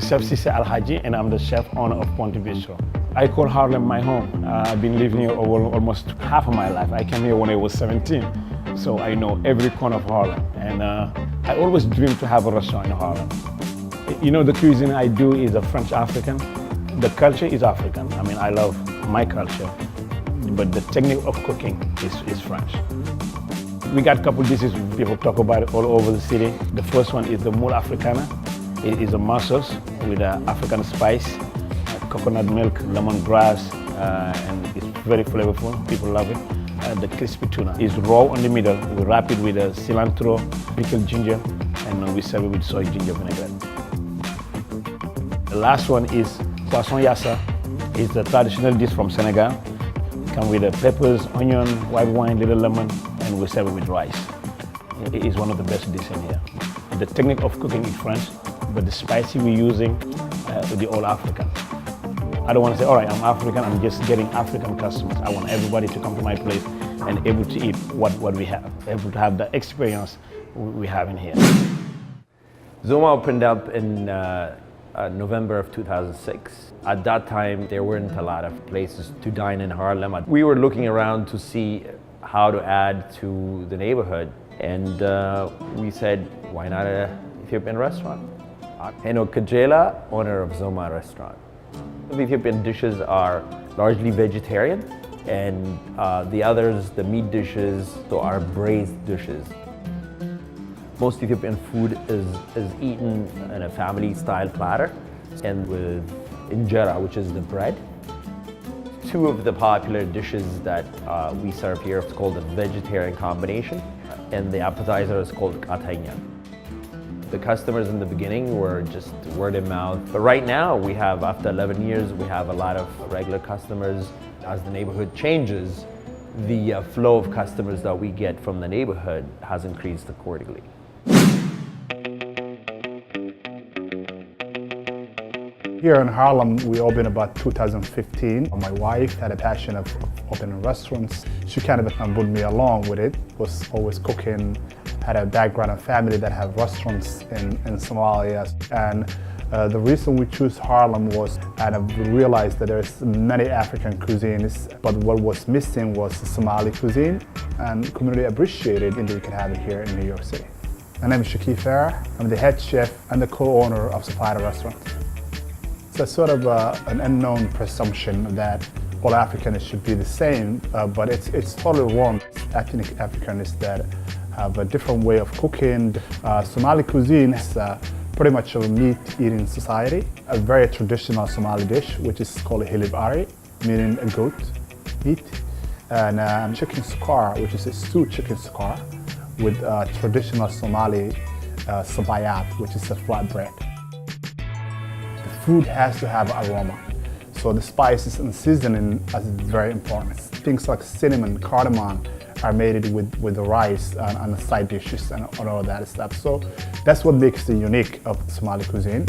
Chef Sisse Alhaji, and I'm the chef owner of Ponte Bistro. I call Harlem my home. I've been living here over almost half of my life. I came here when I was 17, so I know every corner of Harlem. And I always dreamed to have a restaurant in Harlem. You know, the cuisine I do is a French African. The culture is African. I mean, I love my culture, but the technique of cooking is French. We got a couple dishes people talk about it all over the city. The first one is the moule africana. It is a mussels with African spice, coconut milk, lemongrass, and it's very flavorful. People love it. The crispy tuna is raw in the middle. We wrap it with cilantro, pickled ginger, and we serve it with soy ginger vinaigrette. The last one is poisson yassa. It's a traditional dish from Senegal. It comes with peppers, onion, white wine, little lemon, and we serve it with rice. It is one of the best dishes in here. The technique of cooking is French, but the spicy we're using is the all African. I don't want to say, all right, I'm African, I'm just getting African customers. I want everybody to come to my place and able to eat what we have, able to have the experience we have in here. Zoma opened up in November of 2006. At that time, there weren't a lot of places to dine in Harlem. We were looking around to see how to add to the neighborhood, and we said, why not an Ethiopian restaurant? Heno Kajela, owner of Zoma Restaurant. The Ethiopian dishes are largely vegetarian, and the others, the meat dishes, are braised dishes. Most Ethiopian food is eaten in a family-style platter and with injera, which is the bread. Two of the popular dishes that we serve here is called a vegetarian combination, and the appetizer is called katanya. The customers in the beginning were just word of mouth, but right now we have, after 11 years, we have a lot of regular customers. As the neighborhood changes, the flow of customers that we get from the neighborhood has increased accordingly. Here in Harlem, we opened about 2015. My wife had a passion of opening restaurants. She kind of put me along with it, was always cooking, had a background and family that have restaurants in Somalia. And the reason we chose Harlem was, and we realized that there's many African cuisines, but what was missing was the Somali cuisine, and the community appreciated it, and you can have it here in New York City. My name is Shakif Farah. I'm the head chef and the co-owner of Sapphire Restaurant. It's sort of an unknown presumption that all Africans should be the same, but it's totally wrong. Ethnic Africans that have a different way of cooking. Somali cuisine is pretty much a meat-eating society. A very traditional Somali dish, which is called hilib ari, meaning a goat meat, and chicken sukar, which is a stewed chicken sukar, with traditional Somali sabayat, which is a flatbread. The food has to have aroma, so the spices and seasoning is very important. Things like cinnamon, cardamom are made with the rice and the side dishes and all that stuff. So that's what makes the unique of Somali cuisine.